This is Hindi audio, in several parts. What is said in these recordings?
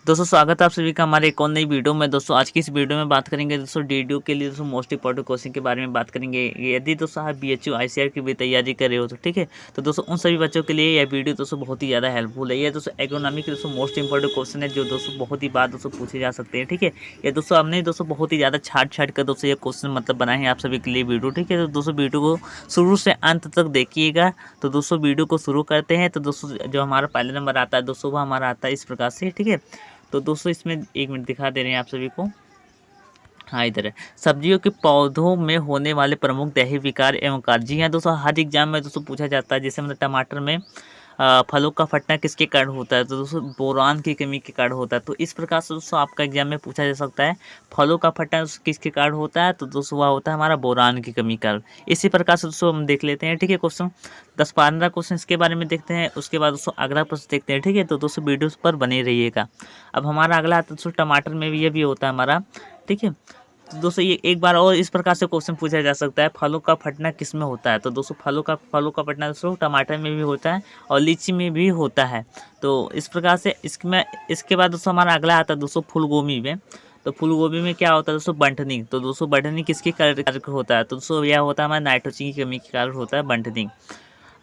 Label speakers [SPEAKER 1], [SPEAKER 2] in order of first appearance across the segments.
[SPEAKER 1] दोस्तों स्वागत है आप सभी का हमारे एक और नई वीडियो में। दोस्तों आज की इस वीडियो में बात करेंगे दोस्तों डीडीयू के लिए दोस्तों मोस्ट इंपॉर्टेंट क्वेश्चन के बारे में बात करेंगे। यदि दोस्तों आप बीएचयू आईसीआर की भी तैयारी कर रहे हो तो ठीक है, तो दोस्तों उन सभी बच्चों के लिए यह वीडियो दोस्तों बहुत ही ज़्यादा हेल्पफुल है। यह दोस्तों इकोनॉमी के दोस्तों मोस्ट इंपॉर्टेंट क्वेश्चन है जो दोस्तों बहुत ही बार दोस्तों पूछे जा सकते हैं। ठीक है, ये दोस्तों हमने दोस्तों बहुत ही ज़्यादा छाट कर दोस्तों ये क्वेश्चन मतलब बनाए हैं आप सभी के लिए वीडियो। ठीक है, तो दोस्तों वीडियो को शुरू से अंत तक देखिएगा। तो दोस्तों वीडियो को शुरू करते हैं। तो दोस्तों जो हमारा पहला नंबर आता है दोस्तों वो हमारा आता है इस प्रकार से। ठीक है, तो दोस्तों इसमें एक मिनट दिखा दे रहे हैं आप सभी को। हाँ, इधर है। सब्जियों के पौधों में होने वाले प्रमुख दैहिक विकार एवं कार्य। जी हाँ दोस्तों, हर एग्जाम में दोस्तों पूछा जाता है। जैसे मतलब टमाटर में फलों का फटना किसके कारण होता है, तो दोस्तों बोरान की कमी के कारण होता है। तो इस प्रकार से दोस्तों आपका एग्जाम में पूछा जा सकता है फलों का फटना किसके कारण होता है, तो दोस्तों वह होता है हमारा बोरान की कमी कारण। इसी प्रकार से दोस्तों हम देख लेते हैं। ठीक है, क्वेश्चन 10-15 क्वेश्चन इसके बारे में देखते हैं। उसके बाद दोस्तों अगला प्रश्न देखते हैं। ठीक है, तो दोस्तों वीडियो पर बने रहिएगा। अब हमारा अगला आता है दोस्तों टमाटर में भी ये भी होता है हमारा। ठीक है, तो दोस्तों ये एक बार और इस प्रकार से क्वेश्चन पूछा जा सकता है फलों का फटना किस में होता है, तो दोस्तों फलों का फटना दोस्तों टमाटर में भी होता है और लीची में भी होता है। तो इस प्रकार से इसके बाद दोस्तों हमारा अगला आता है दोस्तों फूलगोभी में। तो फूलगोभी में क्या होता है दोस्तों बंठनिंग। तो दोस्तों बंठनिंग किसके कारण होता है, तो दोस्तों यह होता है हमारा नाइट्रोजन की कमी के कारण होता है बंठनिंग।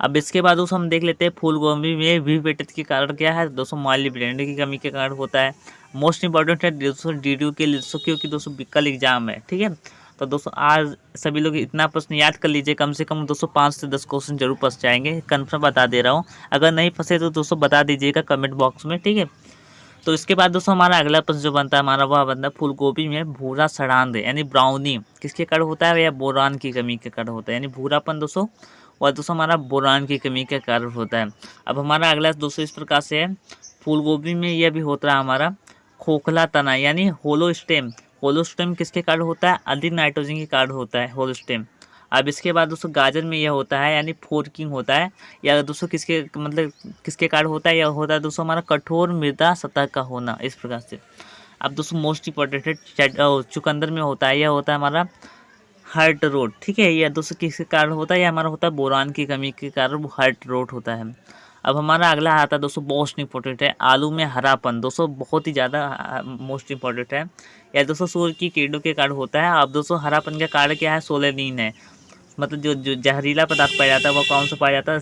[SPEAKER 1] अब इसके बाद दोस्तों हम देख लेते हैं फूलगोभी में वी विटामिन के कारण क्या है, दोस्तों मॉलिब्डेनम की कमी के कारण होता है। मोस्ट इंपॉर्टेंट है दोस्तों डीडीयू के लिए दोस्तों, क्योंकि दोस्तों कल एग्जाम है। ठीक है, तो दोस्तों आज सभी लोग इतना प्रश्न याद कर लीजिए, कम से कम दोस्तों 5 से 10 क्वेश्चन जरूर फंस जाएंगे, कन्फर्म बता दे रहा हूँ। अगर नहीं फंसे तो दोस्तों बता दीजिएगा कमेंट बॉक्स में। ठीक है, तो इसके बाद दोस्तों हमारा अगला प्रश्न जो बनता है हमारा वह बनता है फूलगोभी में भूरा सड़ांध यानी ब्राउनी किसके कारण होता है, या बोरान की कमी के कारण होता है। यानी भूरापन दोस्तों और दोस्तों हमारा बोरान की कमी के कारण होता है। अब हमारा अगला दोस्तों इस प्रकार से है फूलगोभी में यह भी होता है हमारा खोखला तना यानी होलो स्टेम। होलो स्टेम किसके कारण होता है, अधिक नाइट्रोजन के कारण होता है होलो स्टेम। अब इसके बाद दोस्तों गाजर में यह होता है यानी फोर्किंग होता है, या दोस्तों किसके मतलब किसके कारण होता है, यह होता है दोस्तों हमारा कठोर मृदा सतह का होना। इस प्रकार से अब दोस्तों मोस्ट इंपॉर्टेंट है चुकंदर में होता है, यह होता है हमारा हार्ट रोड। ठीक है, यह दोस्तों किसके कारण होता है, यह हमारा होता है बोरान की कमी के कारण वो हार्ट रोड होता है। अब हमारा अगला आता है दोस्तों मोस्ट इंपॉर्टेंट है आलू में हरापन। दोस्तों बहुत ही ज़्यादा मोस्ट इंपॉर्टेंट है, यह दोस्तों सूर्य की किरणों के कारण होता है। अब दोस्तों हरापन का कारण क्या है, सोलेनिन है। मतलब जो जहरीला पदार्थ पाया जाता है वो कौन सा पाया जाता है,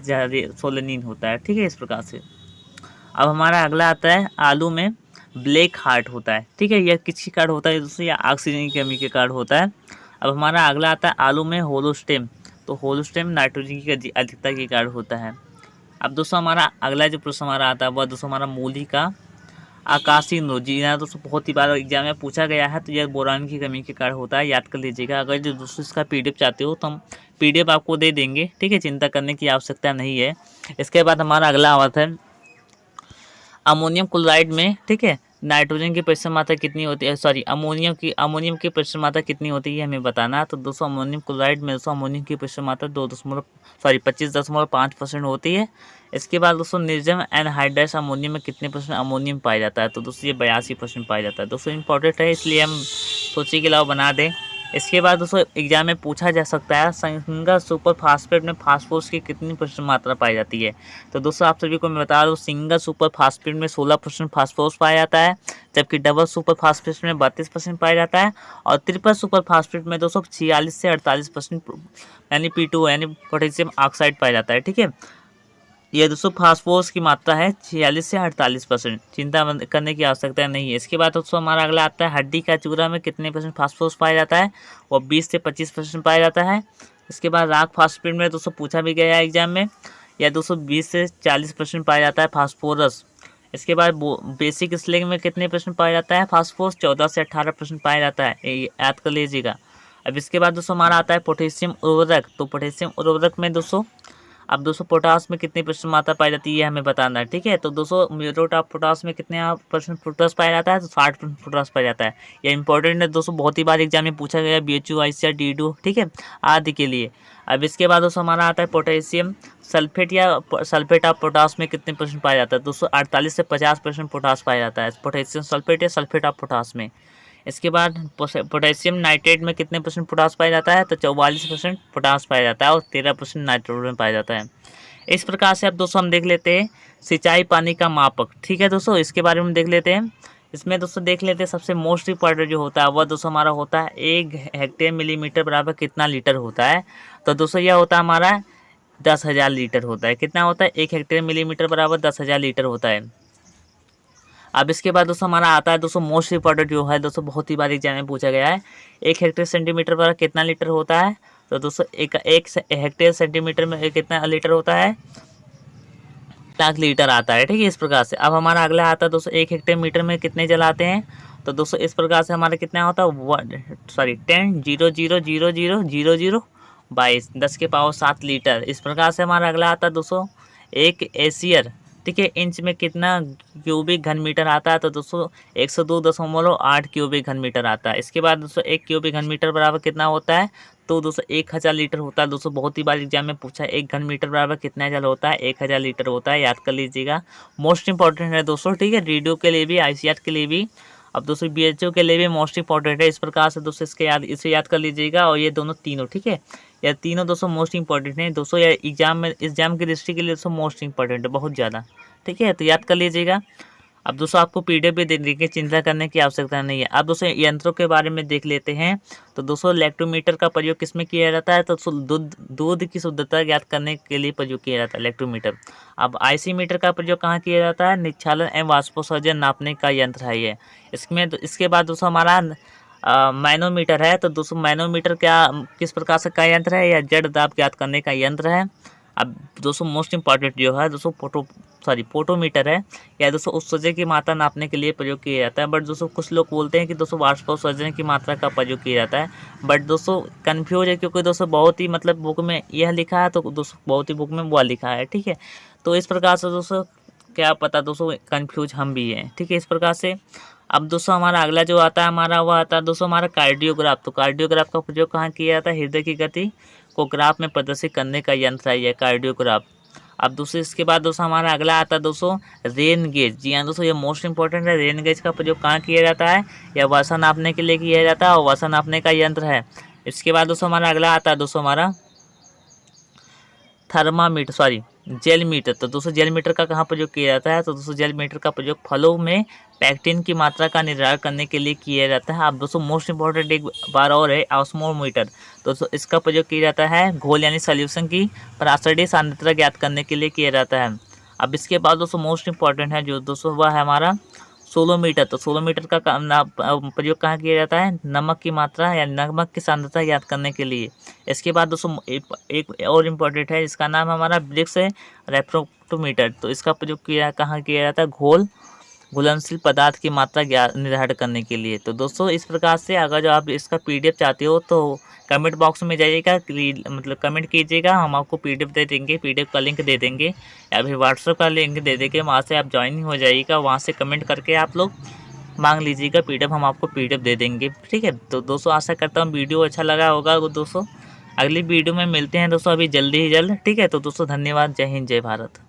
[SPEAKER 1] सोलेनिन होता है। ठीक है, इस प्रकार से अब हमारा अगला आता है आलू में ब्लैक हार्ट होता है। ठीक है, यह किसके कारण होता है दोस्तों, यह ऑक्सीजन की कमी के कारण होता है। अब हमारा अगला आता है आलू में होलोस्टेम। तो होलोस्टेम नाइट्रोजन की अधिकता के कारण होता है। अब दोस्तों हमारा अगला जो प्रश्न हमारा आता है वह दोस्तों हमारा मूली का आकाशीय नूर। जी हाँ दोस्तों, बहुत ही बार एग्जाम में पूछा गया है, तो यह बोरान की कमी के कारण होता है, याद कर लीजिएगा। अगर जो दोस्तों इसका पीडीएफ चाहते हो तो हम पीडीएफ आपको दे देंगे। ठीक है, चिंता करने की आवश्यकता नहीं है। इसके बाद हमारा अगला आता है अमोनियम क्लोराइड में। ठीक है, नाइट्रोजन की प्रतिशत मात्रा कितनी होती है, सॉरी अमोनियम की प्रतिशत मात्रा कितनी होती है हमें बताना। तो दोस्तों अमोनियम क्लोराइड में दोस्तों अमोनियम की प्रतिशत मात्रा 25.5% होती है। इसके बाद दोस्तों निर्जम एनहाइड्रस अमोनियम में कितने परसेंट अमोनियम पाया जाता है, तो दोस्तों ये 82% पाया जाता है। दोस्तों इंपॉर्टेंट है, इसलिए हम सोचे के अलावा बना दें। इसके बाद दोस्तों एग्जाम में पूछा जा सकता है सिंगल सुपर फास्फेट में फास्फोरस की कितनी परसेंट मात्रा पाई जाती है। तो दोस्तों आप सभी को मैं बता दूं सिंगल सुपर फास्फेट में 16% फास्फोरस पाया जाता है, जबकि डबल सुपर फास्फेट में 32% पाया जाता है, और ट्रिपल सुपर फास्फेट में दोस्तों 46 से 48% यानी P2 यानी पोटेशियम ऑक्साइड पाया जाता है। ठीक है, यह दोस्तों फास्फोरस की मात्रा है 46 से 48%, चिंता करने की आवश्यकता नहीं है। इसके बाद दोस्तों हमारा अगला आता है हड्डी का चूरा में कितने परसेंट फास्फोरस पाया जाता है, वो 20 से 25% पाया जाता है। इसके बाद राख फास्फेट में दोस्तों पूछा भी गया है एग्जाम में, यह दोस्तों 20 से 40% पाया जाता है फास्फोरस। इसके बाद बेसिक स्लैग में कितने परसेंट पाया जाता है फास्फोरस, 14 से 18% पाया जाता है, ये याद कर लीजिएगा। अब इसके बाद दोस्तों हमारा आता है पोटेशियम उर्वरक। तो पोटेशियम उर्वरक में दोस्तों अब दोस्तों पोटास में कितनी परसेंट मात्रा पाई जाती है हमें बताना है। ठीक है, तो दोस्तों म्यूरेट ऑफ पोटास में कितने परसेंट पोटास पाया जाता है, तो 60% पोटास पाया जाता है। यह इंपॉर्टेंट है दोस्तों, बहुत ही बार एग्जाम में पूछा गया बीएचयू आईसीआर डीडीयू। ठीक है, आदि के लिए। अब इसके बाद दोस्तों हमारा आता है पोटेशियम सल्फेट या सल्फेट ऑफ पोटास में कितने परसेंट पाया जाता है, दोस्तों 48 से 50% पोटास पाया जाता है पोटेशियम सल्फेट या सल्फेट ऑफ पोटास में। इसके बाद पोटेशियम नाइट्रेट में कितने परसेंट पोटास पाया जाता है, तो 44% पोटास पाया जाता है और 13% नाइट्रोजन पाया जाता है। इस प्रकार से अब दोस्तों हम देख लेते हैं सिंचाई पानी का मापक। ठीक है दोस्तों, इसके बारे में देख लेते हैं। इसमें दोस्तों देख लेते हैं सबसे मोस्ट इम्पॉर्टेंट जो होता है वह दोस्तों हमारा होता है 1 हेक्टेयर मिलीमीटर बराबर कितना लीटर होता है। तो दोस्तों यह होता है हमारा 10,000 लीटर होता है। कितना होता है 1 हेक्टेयर मिलीमीटर बराबर 10,000 लीटर होता है। अब इसके बाद दोस्तों हमारा आता है दोस्तों मोस्ट इम्पॉर्टेंट जो है दोस्तों, बहुत ही बार एग्जाम में पूछा गया है, 1 हेक्टेयर सेंटीमीटर बराबर कितना लीटर होता है। तो दोस्तों एक हेक्टेयर सेंटीमीटर में कितना लीटर होता है, लाख लीटर आता है। ठीक है, इस प्रकार से। अब हमारा अगला आता है दोस्तों 1 हेक्टेयर मीटर में कितने जल आते हैं। तो दोस्तों इस प्रकार से हमारा कितना होता है 10 10 के पावर 7 लीटर। इस प्रकार से हमारा अगला आता है दोस्तों 1 एशियर, ठीक है, इंच में कितना क्यूबिक घन मीटर आता है। तो दोस्तों 102.8 क्यूबिक घन मीटर आता है। इसके बाद दोस्तों 1 क्यूबिक घन मीटर बराबर कितना होता है। तो दोस्तों 1000 लीटर होता है। दोस्तों बहुत ही बार एग्जाम में पूछा है 1 घन मीटर बराबर कितना जल होता है, 1000 लीटर होता है, याद कर लीजिएगा। मोस्ट इंपॉर्टेंट है दोस्तों, ठीक है, रेडियो के लिए भी, आईसीआर के लिए भी, अब दोस्तों बीएचओ के लिए भी मोस्ट इंपॉर्टेंट है। इस प्रकार से दोस्तों इसे याद कर लीजिएगा। और ये दोनों तीनों, ठीक है, यह तीनों दोस्तों मोस्ट इंपॉर्टेंट है दोस्तों। यह एग्जाम की दृष्टि के लिए दोस्तों मोस्ट इंपॉर्टेंट है, बहुत ज़्यादा, ठीक है, तो याद कर लीजिएगा। अब दोस्तों आपको पीडीएफ भी दे देंगे, चिंता करने की आवश्यकता नहीं है। अब दोस्तों यंत्रों के बारे में देख लेते हैं। तो दोस्तों इलेक्ट्रोमीटर का प्रयोग किसमें किया जाता है। तो दूध की शुद्धता ज्ञात करने के लिए प्रयोग किया जाता है इलेक्ट्रोमीटर। अब आईसी मीटर का प्रयोग कहाँ किया जाता है, निक्षालन एवं वाष्पोत्सर्जन नापने का यंत्र है ये। इसके बाद दोस्तों हमारा मैनोमीटर है। तो दोस्तों मैनोमीटर किस प्रकार से का यंत्र है, या जड़ दाब ज्ञात करने का यंत्र है। अब दोस्तों मोस्ट इंपॉर्टेंट जो है दोस्तों फोटोमीटर है, या दोस्तों उत्सर्जन की मात्रा नापने के लिए प्रयोग किया जाता है। बट दोस्तों कुछ लोग बोलते हैं कि दोस्तों वाष्पोत्सर्जन की मात्रा का प्रयोग किया जाता है। बट दोस्तों कन्फ्यूज है, क्योंकि दोस्तों बहुत ही मतलब बुक में यह लिखा है, तो दोस्तों बहुत ही बुक में वह लिखा है, ठीक है। तो इस प्रकार से दोस्तों क्या पता दोस्तों कन्फ्यूज हम भी हैं, ठीक है, इस प्रकार से। अब दोस्तों हमारा अगला जो आता है हमारा वो आता है दोस्तों हमारा कार्डियोग्राफ। तो कार्डियोग्राफ का प्रयोग कहाँ किया जाता है, हृदय की गति को ग्राफ में प्रदर्शित करने का यंत्र है यह कार्डियोग्राफ। अब दोस्तों इसके बाद दोस्तों हमारा अगला आता है दोस्तों रेन गेज। जी हाँ दोस्तों, ये मोस्ट इंपॉर्टेंट है। रेन गेज का प्रयोग कहाँ किया जाता है, यह वर्षा नापने के लिए किया जाता है, और वर्षा नापने का यंत्र है। इसके बाद दोस्तों हमारा अगला आता है दोस्तों हमारा जेल मीटर। तो दोस्तों जेल मीटर का कहाँ प्रयोग किया जाता है। तो दोस्तों जेल मीटर का प्रयोग फलों में पैक्टिन की मात्रा का निर्धारण करने के लिए किया जाता है। अब दोस्तों मोस्ट इंपॉर्टेंट एक बार और है ऑस्मोमीटर। दोस्तों इसका प्रयोग किया जाता है घोल यानी सॉल्यूशन की परासरणीय सांद्रता ज्ञात करने के लिए किया जाता है। अब इसके बाद दोस्तों मोस्ट इंपॉर्टेंट है जो दोस्तों वह है हमारा सोलोमीटर। तो सोलोमीटर का प्रयोग कहाँ किया जाता है, नमक की मात्रा या नमक की सांद्रता ज्ञात करने के लिए। इसके बाद दोस्तों एक और इम्पोर्टेंट है, इसका नाम हमारा ब्रिक्स रेफ्रेक्टोमीटर। तो इसका प्रयोग कहाँ किया जाता है, घुलनशील पदार्थ की मात्रा निर्धारण करने के लिए। तो दोस्तों इस प्रकार से अगर जो आप इसका पीडीएफ चाहते हो तो कमेंट बॉक्स में जाइएगा, मतलब कमेंट कीजिएगा, हम आपको पीडीएफ दे देंगे, पीडीएफ का लिंक दे देंगे, या फिर व्हाट्सएप का लिंक दे देंगे, वहाँ से आप ज्वाइन हो जाइएगा। वहाँ से कमेंट करके आप लोग मांग लीजिएगा पीडीएफ, हम आपको पीडीएफ दे देंगे, ठीक है। तो दोस्तों आशा करता हूँ वीडियो अच्छा लगा होगा दोस्तों। अगली वीडियो में मिलते हैं दोस्तों अभी जल्दी ही जल्द, ठीक है। तो दोस्तों धन्यवाद, जय हिंद, जय भारत।